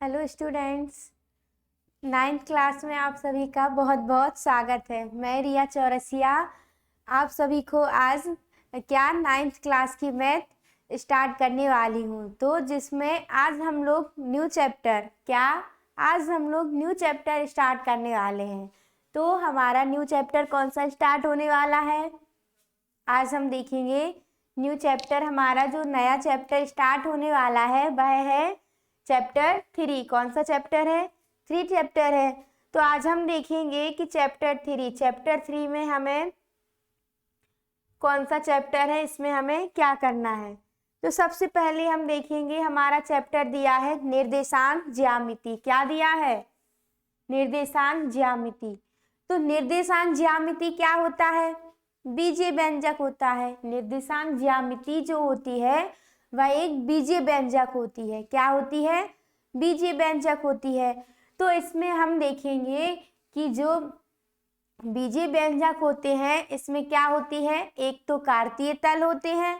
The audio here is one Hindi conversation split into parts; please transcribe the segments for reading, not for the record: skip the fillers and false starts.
हेलो स्टूडेंट्स, नाइन्थ क्लास में आप सभी का बहुत बहुत स्वागत है। मैं रिया चौरसिया आप सभी को आज नाइन्थ क्लास की मैथ स्टार्ट करने वाली हूँ। तो जिसमें आज हम लोग न्यू चैप्टर स्टार्ट करने वाले हैं। तो हमारा न्यू चैप्टर कौन सा स्टार्ट होने वाला है? आज हम देखेंगे न्यू चैप्टर। हमारा जो नया चैप्टर स्टार्ट होने वाला है वह है चैप्टर 3। कौन सा चैप्टर है? 3 चैप्टर है। तो आज हम देखेंगे कि चैप्टर 3 में हमें कौन सा चैप्टर है, इसमें हमें क्या करना है। तो सबसे पहले हम देखेंगे, हमारा चैप्टर दिया है निर्देशांक ज्यामिति। क्या दिया है? निर्देशांक ज्यामिति। तो निर्देशांक ज्यामिति क्या होता है? बीजीय व्यंजक होता है। निर्देशांक ज्यामिति जो होती है वह एक बीजीय व्यंजक होती है। क्या होती है? बीजीय व्यंजक होती है। तो इसमें हम देखेंगे कि जो बीजीय व्यंजक होते हैं इसमें क्या होती है, एक तो कार्तीय तल होते हैं,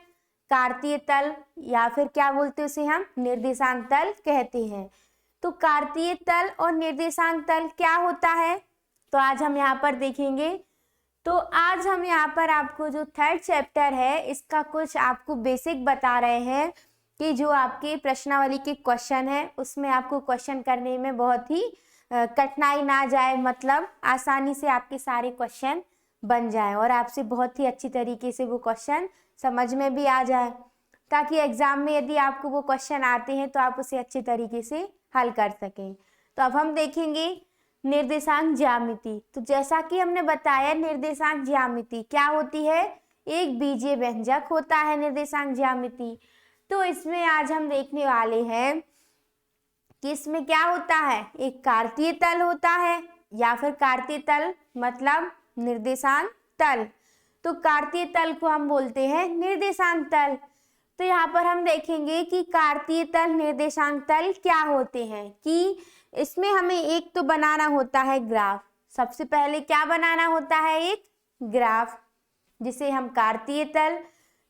कार्तीय तल या फिर क्या बोलते हैं उसे हम निर्देशांक तल कहते हैं। तो कार्तीय तल और निर्देशांक तल क्या होता है, तो आज हम यहाँ पर देखेंगे। तो आज हम यहाँ पर आपको जो 3rd चैप्टर है इसका कुछ आपको बेसिक बता रहे हैं कि जो आपके प्रश्नावली के क्वेश्चन है उसमें आपको क्वेश्चन करने में बहुत ही कठिनाई ना जाए, मतलब आसानी से आपके सारे क्वेश्चन बन जाए और आपसे बहुत ही अच्छी तरीके से वो क्वेश्चन समझ में भी आ जाए, ताकि एग्जाम में यदि आपको वो क्वेश्चन आते हैं तो आप उसे अच्छे तरीके से हल कर सकें। तो अब हम देखेंगे निर्देशांक ज्यामिति। तो जैसा कि हमने बताया, निर्देशांक ज्यामिति क्या होती है? एक बीजीय व्यंजक होता है निर्देशांक ज्यामिति। तो इसमें आज हम देखने वाले हैं कि इसमें क्या होता है, एक कार्तीय तल होता है या फिर कार्तीय तल मतलब निर्देशांक तल। तो कार्तीय तल को हम बोलते हैं निर्देशांक तल। तो यहाँ पर हम देखेंगे कि कार्तीय तल निर्देशांक तल क्या होते हैं, कि इसमें हमें एक तो बनाना होता है ग्राफ। सबसे पहले क्या बनाना होता है? एक ग्राफ, जिसे हम कार्तीय तल।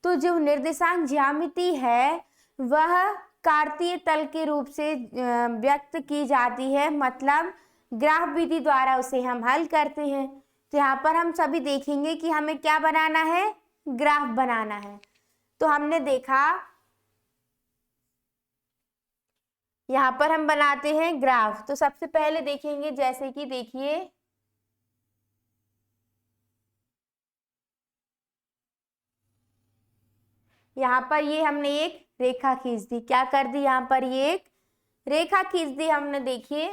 तो जो निर्देशांक ज्यामिति है वह कार्तीय तल के रूप से व्यक्त की जाती है, मतलब ग्राफ विधि द्वारा उसे हम हल करते हैं। तो यहाँ पर हम सभी देखेंगे कि हमें क्या बनाना है, ग्राफ बनाना है। तो हमने देखा यहाँ पर हम बनाते हैं ग्राफ। तो सबसे पहले देखेंगे, जैसे कि देखिए यहाँ पर ये हमने एक रेखा खींच दी। क्या कर दी? यहाँ पर ये एक रेखा खींच दी हमने। देखिए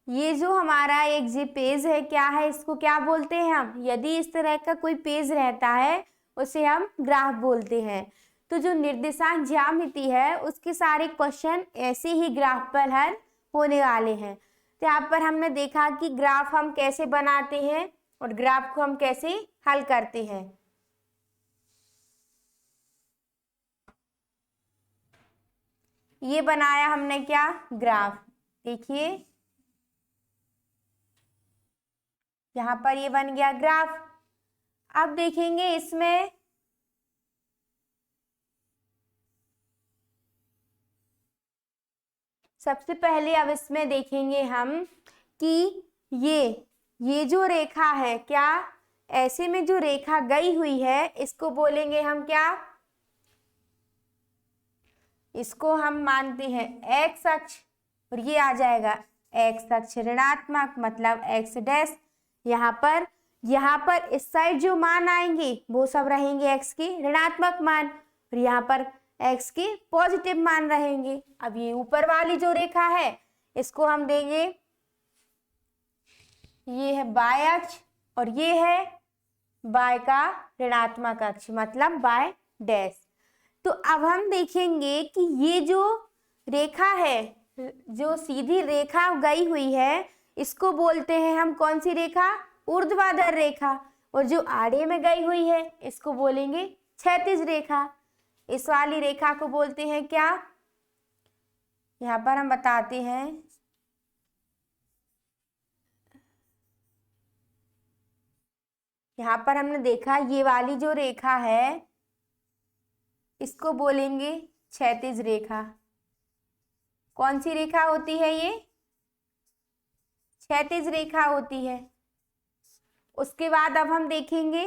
ये जो हमारा एक जी पेज है, क्या है, इसको क्या बोलते हैं हम? यदि इस तरह का कोई पेज रहता है उसे हम ग्राफ बोलते हैं। तो जो निर्देशांक ज्यामिति है उसके सारे क्वेश्चन ऐसे ही ग्राफ पर हल होने वाले हैं। तो यहाँ पर हमने देखा कि ग्राफ हम कैसे बनाते हैं और ग्राफ को हम कैसे हल करते हैं। ये बनाया हमने क्या, ग्राफ। देखिए यहाँ पर ये बन गया ग्राफ। अब देखेंगे इसमें सबसे पहले, अब इसमें देखेंगे हम कि ये जो रेखा है, क्या ऐसे में जो रेखा गई हुई है इसको बोलेंगे हम क्या? इसको हम मानते हैं एक्स अक्ष, और ये आ जाएगा एक्स अक्ष ऋणात्मक, मतलब एक्स डैश। यहाँ पर इस साइड जो मान आएंगे वो सब रहेंगे एक्स के ऋणात्मक मान, और यहाँ पर एक्स के पॉजिटिव मान रहेंगे। अब ये ऊपर वाली जो रेखा है इसको हम देंगे, ये है बाय अक्ष और ये है बाय का ऋणात्मक अक्ष, मतलब बाय डैश। तो अब हम देखेंगे कि ये जो रेखा है, जो सीधी रेखा गई हुई है, इसको बोलते हैं हम कौन सी रेखा? ऊर्ध्वाधर रेखा। और जो आड़े में गई हुई है इसको बोलेंगे क्षैतिज रेखा। इस वाली रेखा को बोलते हैं क्या? यहाँ पर हम बताते हैं, यहाँ पर हमने देखा ये वाली जो रेखा है इसको बोलेंगे क्षैतिज रेखा। कौन सी रेखा होती है ये? क्षैतिज रेखा होती है। उसके बाद अब हम देखेंगे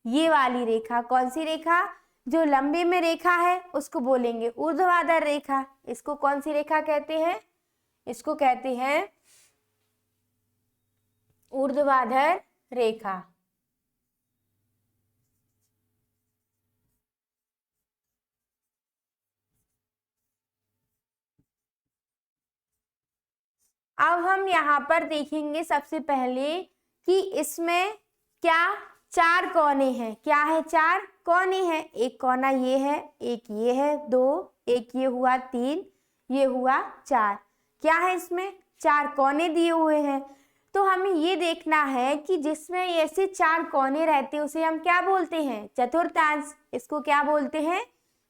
ये वाली रेखा। कौन सी रेखा? जो लंबे में रेखा है उसको बोलेंगे ऊर्ध्वाधर रेखा। इसको कौन सी रेखा कहते हैं? इसको कहते हैं ऊर्ध्वाधर रेखा। अब हम यहाँ पर देखेंगे सबसे पहले कि इसमें क्या चार कोने हैं। क्या है? चार कोने हैं। एक कोना ये है, एक ये है, दो, एक ये हुआ, तीन, ये हुआ, चार। क्या है? इसमें चार कोने दिए हुए हैं। तो हमें ये देखना है कि जिसमें ऐसे चार कोने रहते हैं उसे हम क्या बोलते हैं? चतुर्थांश। इसको क्या बोलते हैं?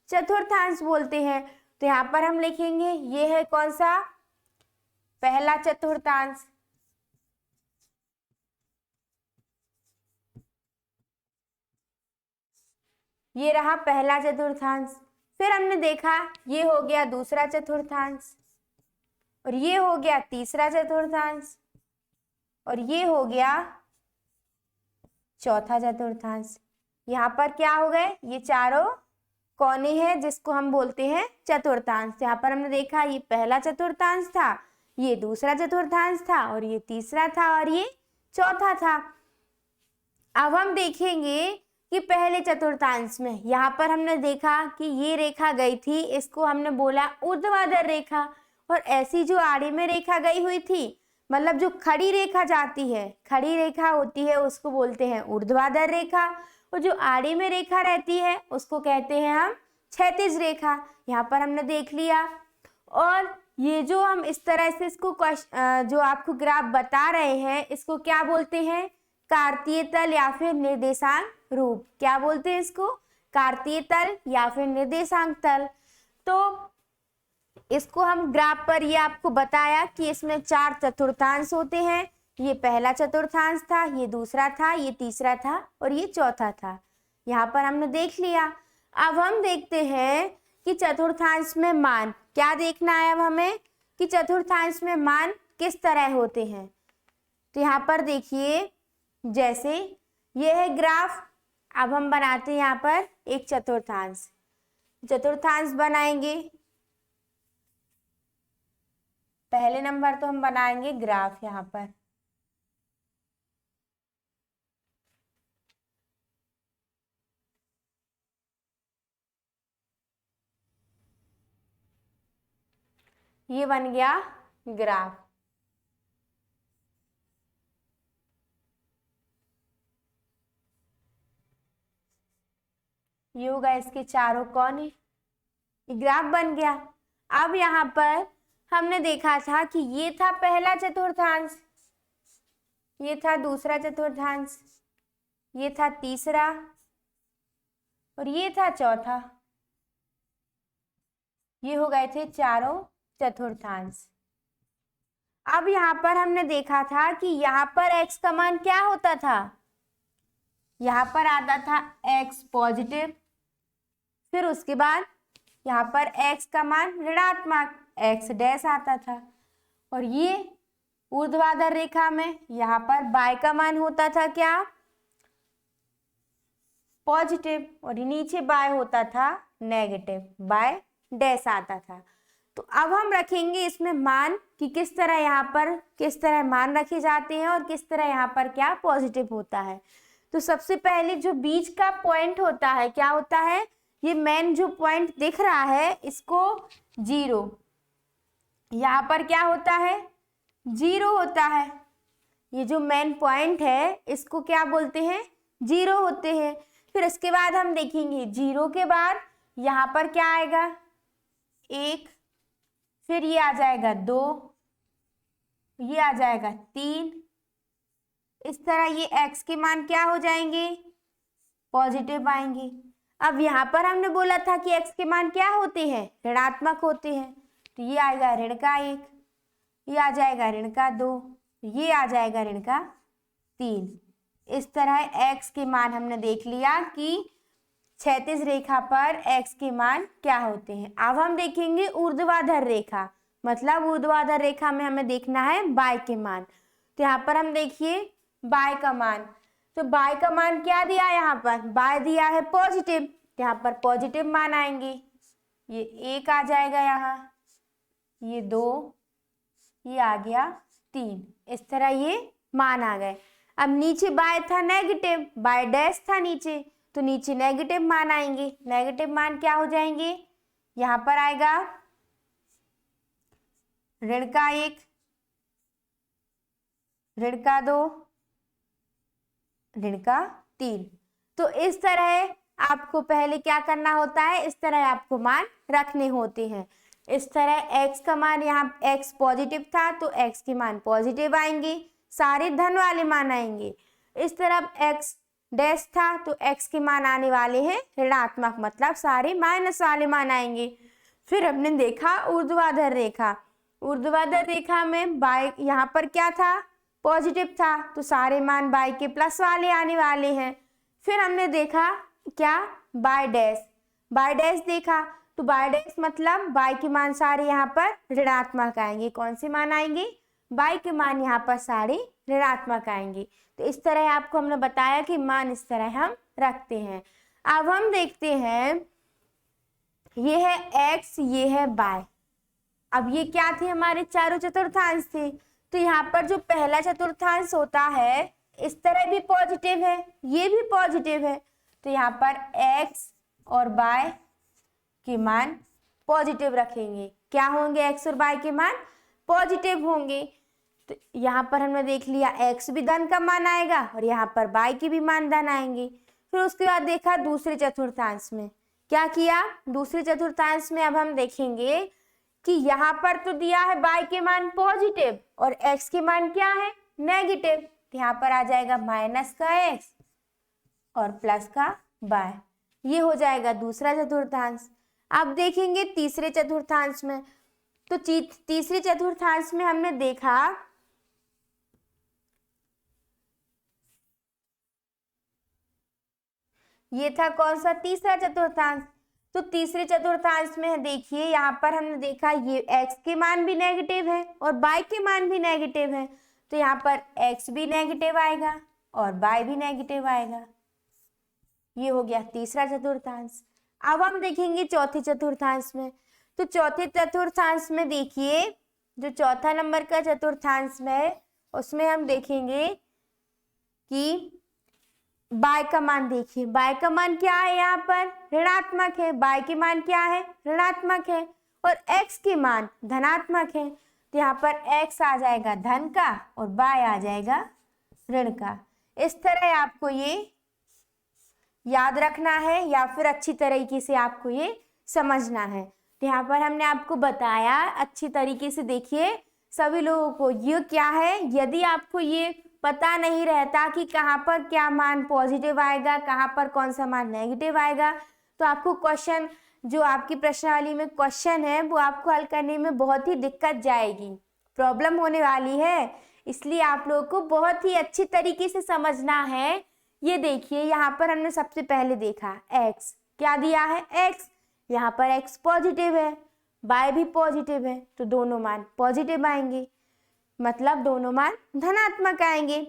चतुर्थांश बोलते हैं। तो यहाँ पर हम लिखेंगे ये है कौन सा? पहला चतुर्थांश। ये रहा पहला चतुर्थांश। फिर हमने देखा ये हो गया दूसरा चतुर्थांश, और ये हो गया तीसरा चतुर्थांश, और ये हो गया चौथा चतुर्थांश। यहाँ पर क्या हो गए? ये चारों कोने हैं जिसको हम बोलते हैं चतुर्थांश। यहाँ पर हमने देखा ये पहला चतुर्थांश था, ये दूसरा चतुर्थांश था, और ये तीसरा था, और ये चौथा था। अब हम देखेंगे कि पहले चतुर्थांश में यहाँ पर हमने देखा कि ये रेखा गई थी, इसको हमने बोला ऊर्ध्वाधर रेखा। और ऐसी जो आड़ी में रेखा गई हुई थी, मतलब जो खड़ी रेखा जाती है, खड़ी रेखा होती है, उसको बोलते हैं ऊर्ध्वाधर रेखा। और जो आड़ी में रेखा रहती है उसको कहते हैं हम क्षैतिज रेखा। यहाँ पर हमने देख लिया। और ये जो हम इस तरह से इसको जो आपको ग्राफ बता रहे हैं इसको क्या बोलते हैं? कार्तीय तल या फिर निर्देशांक रूप। क्या बोलते हैं इसको? कार्तीय तल या फिर निर्देशांक तल। तो इसको हम ग्राफ पर ये आपको बताया कि इसमें चार चतुर्थांश होते हैं। ये पहला चतुर्थांश था, ये दूसरा था, ये तीसरा था, और ये चौथा था। यहाँ पर हमने देख लिया। अब हम देखते हैं कि चतुर्थांश में मान क्या देखना है। अब हमें कि चतुर्थांश में मान किस तरह होते हैं। तो यहाँ पर देखिए, जैसे ये है ग्राफ। अब हम बनाते हैं यहाँ पर एक चतुर्थांश। चतुर्थांश बनाएंगे। पहले नंबर तो हम बनाएंगे ग्राफ। यहाँ पर ये बन गया ग्राफ। ये होगा इसके चारों कोने। ग्राफ बन गया। अब यहाँ पर हमने देखा था कि ये था पहला चतुर्थांश, ये था दूसरा चतुर्थांश, ये था तीसरा, और ये था चौथा। ये हो गए थे चारों चतुर्थांश। अब यहाँ पर हमने देखा था कि यहाँ पर x का मान क्या होता था? यहाँ पर आता था x पॉजिटिव, फिर उसके बाद यहाँ पर x का मान ऋणात्मक x डैश आता था, और ये ऊर्ध्वाधर रेखा में यहाँ पर y का मान होता था क्या? पॉजिटिव, और नीचे y होता था नेगेटिव, y डैश आता था। तो अब हम रखेंगे इसमें मान कि किस तरह यहाँ पर किस तरह मान रखे जाते हैं और किस तरह यहाँ पर क्या पॉजिटिव होता है। तो सबसे पहले जो बीच का पॉइंट होता है क्या होता है? ये मेन जो पॉइंट दिख रहा है इसको जीरो, यहाँ पर क्या होता है? जीरो होता है। ये जो मेन पॉइंट है इसको क्या बोलते हैं? जीरो होते हैं। फिर इसके बाद हम देखेंगे जीरो के बाद यहाँ पर क्या आएगा? एक, फिर ये आ जाएगा दो, ये आ जाएगा तीन। इस तरह ये x के मान क्या हो जाएंगे? पॉजिटिव आएंगे। अब यहाँ पर हमने बोला था कि x के मान क्या होते हैं? ऋणात्मक होते हैं। तो ये आएगा ऋण का एक, ये आ जाएगा ऋण का दो, ये आ जाएगा ऋण का तीन। इस तरह x के मान हमने देख लिया कि क्षैतिज रेखा पर x के मान क्या होते हैं। अब हम देखेंगे ऊर्ध्वाधर रेखा, मतलब ऊर्ध्वाधर रेखा में हमें देखना है y के मान। तो यहाँ पर हम देखिए y का मान, तो y का मान क्या दिया है, यहाँ पर y दिया है पॉजिटिव, यहाँ पर पॉजिटिव मान आएंगे। ये 1 आ जाएगा, यहाँ ये 2, ये आ गया 3, इस तरह ये मान आ गए। अब नीचे y था नेगेटिव, y डैश था नीचे, तो नीचे नेगेटिव मान आएंगे। नेगेटिव मान क्या हो जाएंगे, यहाँ पर आएगा ऋण का 1, ऋण का 2, ऋण का 3। तो इस तरह आपको पहले क्या करना होता है, इस तरह आपको मान रखने होते हैं। इस तरह x का मान, यहाँ x पॉजिटिव था तो x के मान पॉजिटिव आएंगे, सारे धन वाले मान आएंगे। इस तरफ x डैश था तो x के मान आने वाले हैं ऋणात्मक, मतलब सारे माइनस वाले मान आएंगे। फिर हमने देखा ऊर्ध्वाधर रेखा, ऊर्ध्वाधर रेखा में y यहाँ पर क्या था, पॉजिटिव था, तो सारे मान y के प्लस वाले आने वाले हैं। फिर हमने देखा क्या, y डैश देखा, तो y डैश मतलब y के मान सारे यहाँ पर ऋणात्मक आएंगे। कौन से मान आएंगे, y के मान यहाँ पर सारे ऋणात्मक आएंगे। तो इस तरह आपको हमने बताया कि मान इस तरह हम रखते हैं। अब हम देखते हैं, ये है x, ये है y। अब ये क्या थे, हमारे चारों चतुर्थांश थे, तो यहाँ पर जो पहला चतुर्थांश होता है इस तरह भी पॉजिटिव है, ये भी पॉजिटिव है, तो यहाँ पर x और y के मान पॉजिटिव रखेंगे। क्या होंगे, x और y के मान पॉजिटिव होंगे। तो यहाँ पर हमने देख लिया x भी धन का मान आएगा और यहाँ पर y के भी मान धन आएंगे। फिर उसके बाद देखा दूसरे चतुर्थांश में क्या किया, दूसरे चतुर्थांश में अब हम देखेंगे कि यहाँ पर तो दिया है y के मान पॉजिटिव और x के मान क्या है, नेगेटिव। यहाँ पर आ जाएगा माइनस का x और प्लस का y, ये हो जाएगा दूसरा चतुर्थांश। अब देखेंगे तीसरे चतुर्थांश में, तो तीसरे चतुर्थांश में हमने देखा ये था कौन सा, तीसरा चतुर्थांश। तो तीसरे चतुर्थांश में देखिए यहाँ पर हमने देखा ये x के मान भी नेगेटिव है और y के मान भी नेगेटिव है, तो यहाँ पर x भी नेगेटिव आएगा और y भी नेगेटिव आएगा। ये हो गया तीसरा चतुर्थांश। अब हम देखेंगे चौथे चतुर्थांश में, तो चौथे चतुर्थांश में देखिए जो चौथा नंबर का चतुर्थांश में उसमें हम देखेंगे कि y का मान, देखिए y का मान क्या है, यहाँ पर ऋणात्मक है, y के मान क्या है, ऋणात्मक है और x के मान धनात्मक है, तो यहाँ पर x आ जाएगा धन का और y आ जाएगा ऋण का। इस तरह आपको ये याद रखना है या फिर अच्छी तरीके से आपको ये समझना है। तो यहाँ पर हमने आपको बताया अच्छी तरीके से, देखिए सभी लोगों को ये क्या है, यदि आपको ये पता नहीं रहता कि कहाँ पर क्या मान पॉजिटिव आएगा, कहाँ पर कौन सा मान नेगेटिव आएगा, तो आपको क्वेश्चन जो आपकी प्रश्नावली में क्वेश्चन है वो आपको हल करने में बहुत ही दिक्कत जाएगी, प्रॉब्लम होने वाली है। इसलिए आप लोगों को बहुत ही अच्छी तरीके से समझना है। ये देखिए यहाँ पर हमने सबसे पहले देखा x, क्या दिया है x, यहाँ पर x पॉजिटिव है, y भी पॉजिटिव है, तो दोनों मान पॉजिटिव आएंगे, मतलब दोनों मान धनात्मक आएंगे।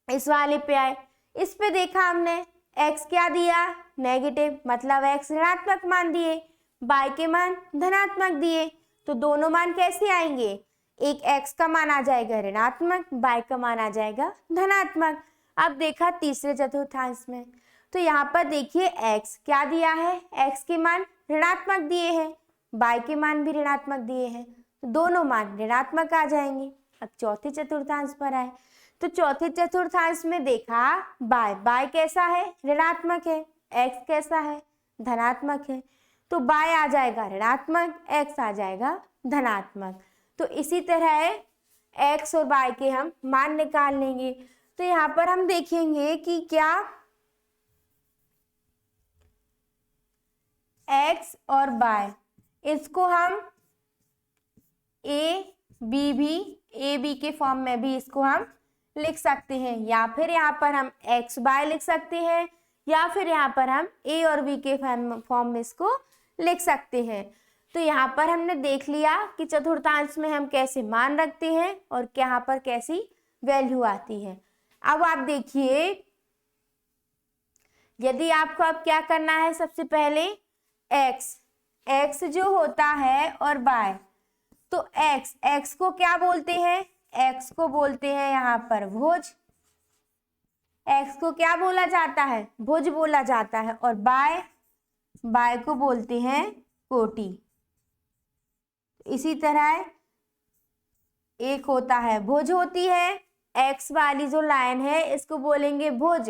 इस वाले पे आए, इस पे देखा हमने x क्या दिया, नेगेटिव, मतलब x ऋणात्मक मान दिए, y के मान धनात्मक दिए, तो दोनों मान कैसे आएंगे, एक x का मान आ जाएगा ऋणात्मक, y का मान आ जाएगा धनात्मक। अब देखा तीसरे चतुर्थांश में, तो यहाँ पर देखिए x क्या दिया है, x के मान ऋणात्मक दिए हैं, y के मान भी ऋणात्मक दिए हैं, तो दोनों मान ऋणात्मक आ जाएंगे। अब चौथे चतुर्थांश पर आए, तो चौथे चतुर्थांश में देखा y कैसा है, ऋणात्मक है, x कैसा है, धनात्मक है, तो y आ जाएगा ऋणात्मक, x आ जाएगा धनात्मक। तो इसी तरह x और y के हम मान निकाल लेंगे। तो यहाँ पर हम देखेंगे कि क्या x और y इसको हम a b के फॉर्म में भी इसको हम लिख सकते हैं, या फिर यहाँ पर हम x y लिख सकते हैं, या फिर यहाँ पर हम ए और बी के फॉर्म में इसको लिख सकते हैं। तो यहाँ पर हमने देख लिया कि चतुर्थांश में हम कैसे मान रखते हैं और यहाँ पर कैसी वैल्यू आती है। अब आप देखिए, यदि आपको अब क्या करना है, सबसे पहले x जो होता है और y, तो x को क्या बोलते हैं, x को बोलते हैं यहाँ पर भुज, x को क्या बोला जाता है, भुज बोला जाता है, और y को बोलते हैं कोटि। इसी तरह एक होता है भुज होती है, x वाली जो लाइन है इसको बोलेंगे भुज,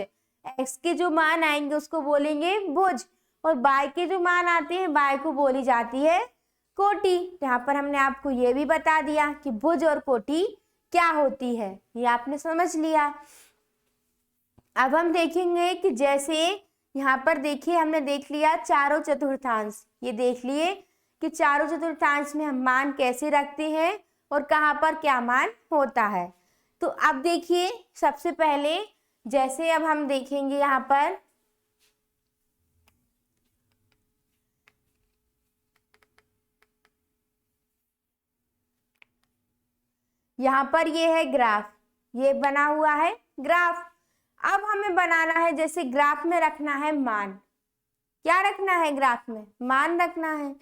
x के जो मान आएंगे उसको बोलेंगे भुज, और y के जो मान आते हैं y को बोली जाती है कोटि। यहाँ पर हमने आपको ये भी बता दिया कि भुज और कोटि क्या होती है, ये आपने समझ लिया। अब हम देखेंगे कि जैसे यहाँ पर देखिए, हमने देख लिया चारों चतुर्थांश, ये देख लिए कि चारों चतुर्थांश में हम मान कैसे रखते हैं और कहाँ पर क्या मान होता है। तो अब देखिए, सबसे पहले जैसे अब हम देखेंगे यहाँ पर, यहाँ पर ये है ग्राफ, ये बना हुआ है ग्राफ। अब हमें बनाना है, जैसे ग्राफ में रखना है मान, क्या रखना है, ग्राफ में मान रखना है।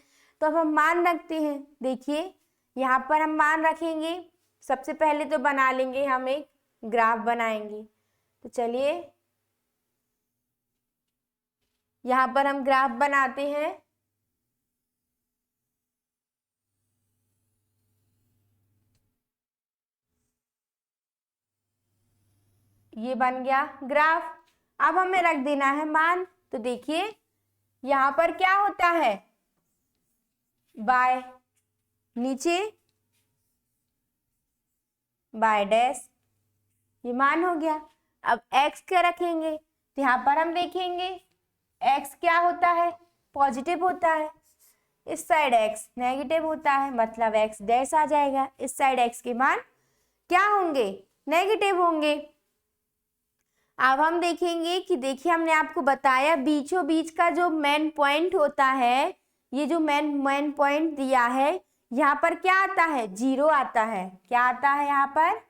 तो अब हम मान रखते हैं, देखिए यहाँ पर हम मान रखेंगे। सबसे पहले तो बना लेंगे, हम एक ग्राफ बनाएंगे। तो चलिए यहाँ पर हम ग्राफ बनाते हैं। ये बन गया ग्राफ। अब हमें रख देना है मान। तो देखिए यहाँ पर क्या होता है, बाय, नीचे बाय डैश, ये मान हो गया। अब x क्या रखेंगे, तो यहाँ पर हम देखेंगे x क्या होता है, पॉजिटिव होता है, इस साइड x नेगेटिव होता है, मतलब x डैश आ जाएगा। इस साइड x के मान क्या होंगे, नेगेटिव होंगे। अब हम देखेंगे कि देखिए, हमने आपको बताया बीचों बीच का जो मेन पॉइंट होता है, ये जो मेन पॉइंट दिया है, यहाँ पर क्या आता है, 0 आता है। क्या आता है यहाँ पर,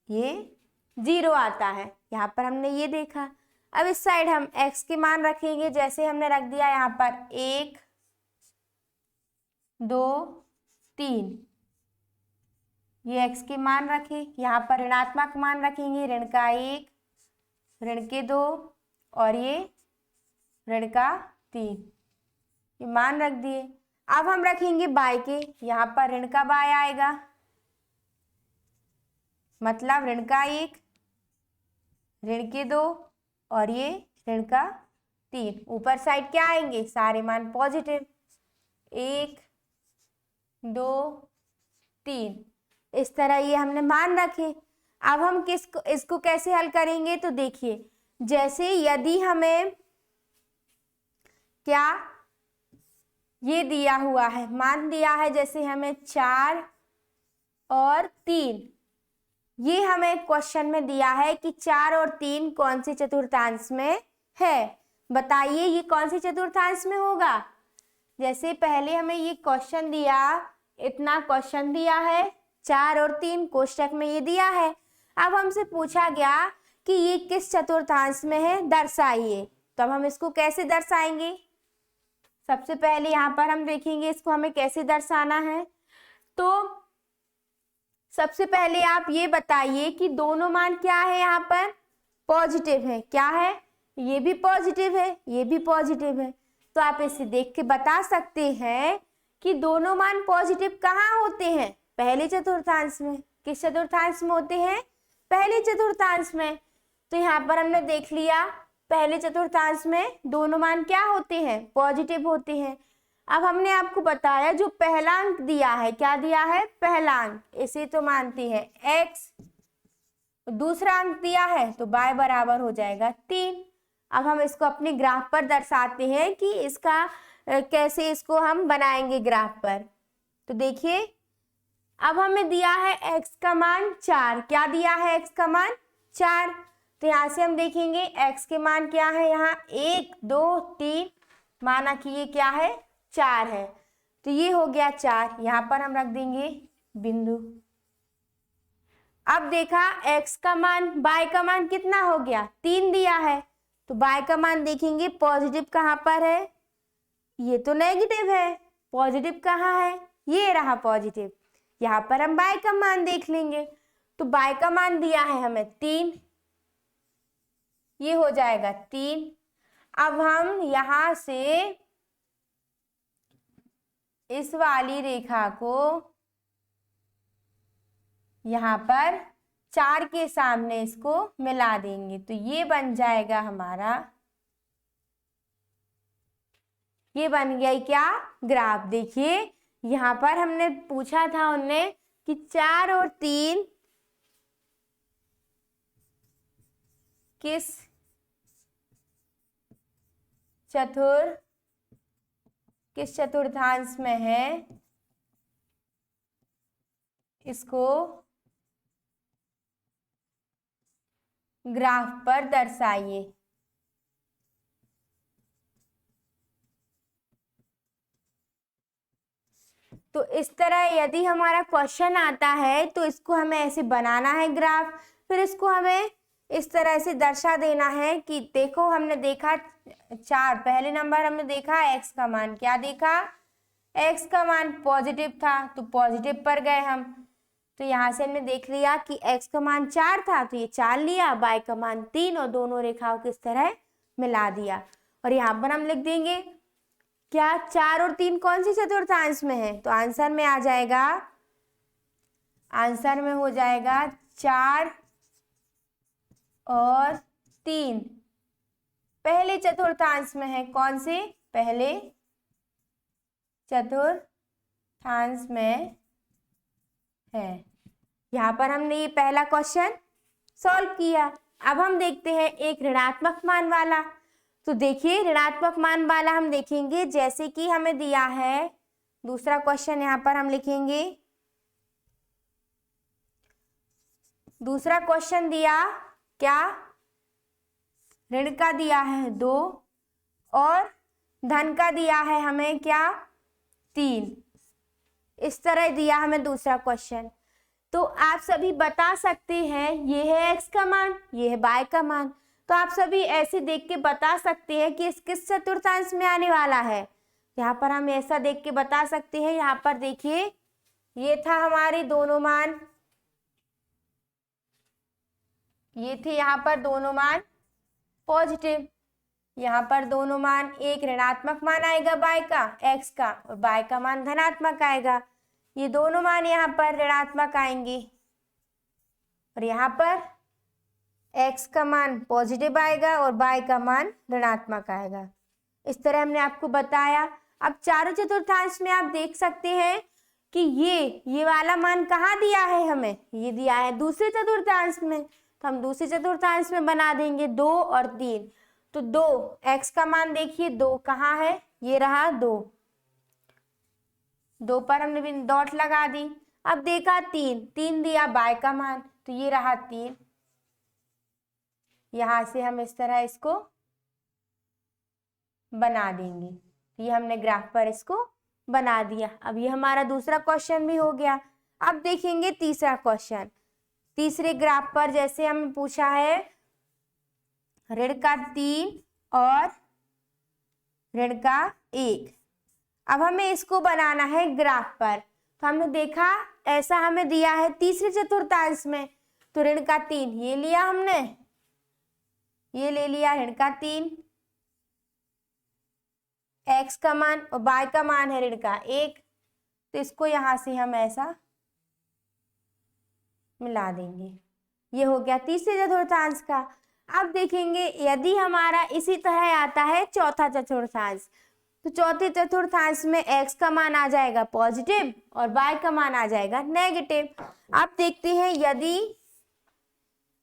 ये 0 आता है। यहाँ पर हमने ये देखा। अब इस साइड हम x के मान रखेंगे, जैसे हमने रख दिया यहाँ पर 1 2 3, ये x के मान रखे। यहाँ पर ऋणात्मक मान रखेंगे, ऋण का 1, ऋण के 2 और ये ऋण का 3, ये मान रख दिए। अब हम रखेंगे y के, यहाँ पर ऋण का y आएगा, मतलब ऋण का 1, ऋण के 2 और ये ऋण का 3। ऊपर साइड क्या आएंगे, सारे मान पॉजिटिव, 1 2 3, इस तरह ये हमने मान रखे। अब हम इसको कैसे हल करेंगे, तो देखिए, जैसे यदि हमें क्या ये दिया हुआ है, मान दिया है, जैसे हमें 4 और 3, ये हमें क्वेश्चन में दिया है कि 4 और 3 कौन से चतुर्थांश में है, बताइए ये कौन से चतुर्थांश में होगा। जैसे पहले हमें ये क्वेश्चन दिया, इतना क्वेश्चन दिया है, 4 और 3 कोष्टक में ये दिया है। अब हमसे पूछा गया कि ये किस चतुर्थांश में है, दर्शाइए। तो अब हम इसको कैसे दर्शाएंगे, सबसे पहले यहाँ पर हम देखेंगे इसको हमें कैसे दर्शाना है। तो सबसे पहले आप ये बताइए कि दोनों मान क्या है, यहाँ पर पॉजिटिव है, क्या है, ये भी पॉजिटिव है, ये भी पॉजिटिव है। तो आप इसे देख के बता सकते हैं कि दोनों मान पॉजिटिव कहाँ होते हैं, पहले चतुर्थांश में। किस चतुर्थांश में होते हैं, पहले चतुर्थांश में। तो यहाँ पर हमने देख लिया, पहले चतुर्थांश में दोनों मान क्या होते हैं, पॉजिटिव होते हैं। अब हमने आपको बताया जो पहला अंक दिया है, क्या दिया है, पहला अंक, इसे तो मानते हैं x, दूसरा अंक दिया है तो y बराबर हो जाएगा 3। अब हम इसको अपने ग्राफ पर दर्शाते हैं कि इसका कैसे इसको हम बनाएंगे ग्राफ पर। तो देखिए, अब हमें दिया है x का मान 4, क्या दिया है, x का मान 4। तो यहाँ से हम देखेंगे x के मान क्या है, यहाँ 1 2 3, माना कि ये क्या है 4 है, तो ये हो गया 4, यहाँ पर हम रख देंगे बिंदु। अब देखा x का मान, y का मान कितना हो गया 3 दिया है, तो y का मान देखेंगे पॉजिटिव कहाँ पर है, ये तो नेगेटिव है, पॉजिटिव कहाँ है, ये रहा पॉजिटिव, यहाँ पर हम y का मान देख लेंगे। तो y का मान दिया है हमें 3, ये हो जाएगा 3। अब हम यहाँ से इस वाली रेखा को यहाँ पर 4 के सामने इसको मिला देंगे, तो ये बन जाएगा हमारा, ये बन गया क्या ग्राफ। देखिए यहाँ पर हमने पूछा था उनने कि 4 और 3 किस चतुर्थांश में है, इसको ग्राफ पर दर्शाइए। तो इस तरह यदि हमारा क्वेश्चन आता है तो इसको हमें ऐसे बनाना है ग्राफ, फिर इसको हमें इस तरह से दर्शा देना है कि देखो हमने देखा 4, पहले नंबर हमने देखा x का मान, क्या देखा x का मान पॉजिटिव था तो पॉजिटिव पर गए हम, तो यहाँ से हमने देख लिया कि x का मान 4 था तो ये 4 लिया, y का मान 3 और दोनों रेखाओं को इस तरह मिला दिया। और यहाँ पर हम लिख देंगे क्या 4 और 3 कौन सी चतुर्थांश में है, तो आंसर में आ जाएगा, आंसर में हो जाएगा 4 और 3 पहले चतुर्थांश में है, कौन से पहले चतुर्थांश में है। यहाँ पर हमने ये पहला क्वेश्चन सॉल्व किया। अब हम देखते हैं एक ऋणात्मक मान वाला। तो देखिए ऋणात्मक मान वाला हम देखेंगे, जैसे कि हमें दिया है दूसरा क्वेश्चन, यहाँ पर हम लिखेंगे दूसरा क्वेश्चन दिया क्या, ऋण का दिया है 2 और धन का दिया है हमें क्या 3, इस तरह दिया हमें दूसरा क्वेश्चन। तो आप सभी बता सकते हैं ये है x का मान, ये है y का मान, तो आप सभी ऐसे देख के बता सकते हैं कि इस किस चतुर्थांश में आने वाला है। यहाँ पर हम ऐसा देख के बता सकते हैं, यहाँ पर देखिए ये था हमारे दोनों मान, ये थे यहाँ पर दोनों मान पॉजिटिव, यहाँ पर दोनों मान, एक ऋणात्मक मान आएगा y का x का और y का मान धनात्मक आएगा, ये दोनों मान यहाँ पर ऋणात्मक आएंगे और यहाँ पर x का मान पॉजिटिव आएगा और y का मान ऋणात्मक आएगा। इस तरह हमने आपको बताया। अब चारों चतुर्थांश में आप देख सकते हैं कि ये वाला मान कहाँ दिया है हमें, ये दिया है दूसरे चतुर्थांश में, तो हम दूसरे चतुर्थांश में बना देंगे 2 और 3। तो 2 x का मान देखिए 2 कहाँ है, ये रहा 2 पर हमने भी डॉट लगा दी। अब देखा 3 दिया y का मान, तो ये रहा 3, यहाँ से हम इस तरह इसको बना देंगे, ये हमने ग्राफ पर इसको बना दिया। अब ये हमारा दूसरा क्वेश्चन भी हो गया। अब देखेंगे तीसरा क्वेश्चन। तीसरे ग्राफ पर जैसे हमें पूछा है ऋण का 3 और ऋण का 1, अब हमें इसको बनाना है ग्राफ पर। तो हमने देखा ऐसा हमें दिया है तीसरे चतुर्थांश में, तो ऋण का 3 ये लिया हमने, ये ले लिया ऋण का 3, x का मान और y का मान है ऋण का 1, तो इसको यहाँ से हम ऐसा मिला देंगे, ये हो गया तीसरे चतुर्थांश का। अब देखेंगे यदि हमारा इसी तरह आता है चौथा चतुर्थांश, तो चौथे चतुर्थांश में x का मान आ जाएगा पॉजिटिव और y का मान आ जाएगा नेगेटिव। अब देखते हैं यदि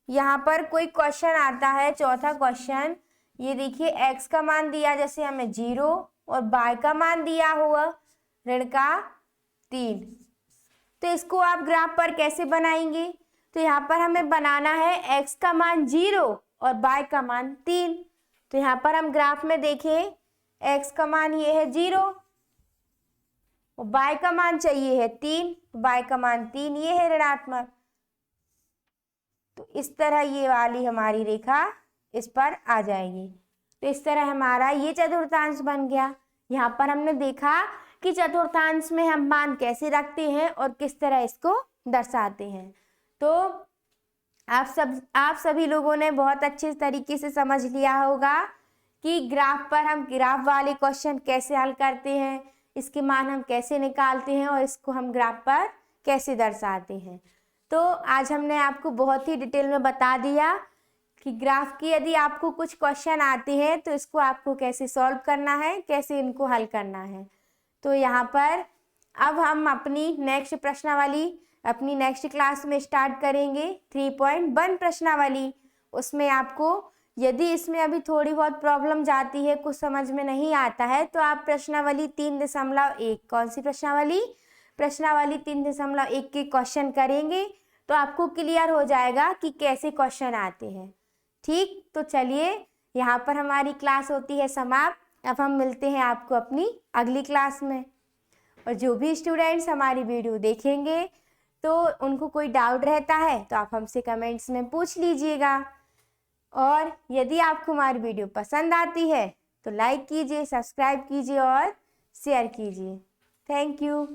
यहाँ पर कोई क्वेश्चन आता है, चौथा क्वेश्चन, ये देखिए x का मान दिया जैसे हमें 0 और y का मान दिया हुआ ऋण का 3, तो इसको आप ग्राफ पर कैसे बनाएंगे, तो यहाँ पर हमें बनाना है x का मान 0 और y का मान 3। तो यहाँ पर हम ग्राफ में देखें x का मान ये है 0 और y का मान चाहिए है 3, y का मान 3 ये है ऋणात्मक। तो इस तरह ये वाली हमारी रेखा इस पर आ जाएगी। तो इस तरह हमारा ये चतुर्थांश बन गया। यहाँ पर हमने देखा कि चतुर्थांश में हम मान कैसे रखते हैं और किस तरह इसको दर्शाते हैं। तो आप सभी लोगों ने बहुत अच्छे तरीके से समझ लिया होगा कि ग्राफ पर हम ग्राफ वाले क्वेश्चन कैसे हल करते हैं, इसके मान हम कैसे निकालते हैं और इसको हम ग्राफ पर कैसे दर्शाते हैं। तो आज हमने आपको बहुत ही डिटेल में बता दिया कि ग्राफ की यदि आपको कुछ क्वेश्चन आते हैं तो इसको आपको कैसे सॉल्व करना है, कैसे इनको हल करना है। तो यहाँ पर अब हम अपनी नेक्स्ट क्लास में स्टार्ट करेंगे 3.1 प्रश्नावली। उसमें आपको यदि इसमें अभी थोड़ी बहुत प्रॉब्लम जाती है, कुछ समझ में नहीं आता है, तो आप प्रश्नावली 3.1 कौन सी प्रश्नावली 3.1 के क्वेश्चन करेंगे तो आपको क्लियर हो जाएगा कि कैसे क्वेश्चन आते हैं। ठीक, तो चलिए यहाँ पर हमारी क्लास होती है समाप्त। अब हम मिलते हैं आपको अपनी अगली क्लास में। और जो भी स्टूडेंट्स हमारी वीडियो देखेंगे तो उनको कोई डाउट रहता है तो आप हमसे कमेंट्स में पूछ लीजिएगा। और यदि आपको हमारी वीडियो पसंद आती है तो लाइक कीजिए, सब्सक्राइब कीजिए और शेयर कीजिए। Thank you.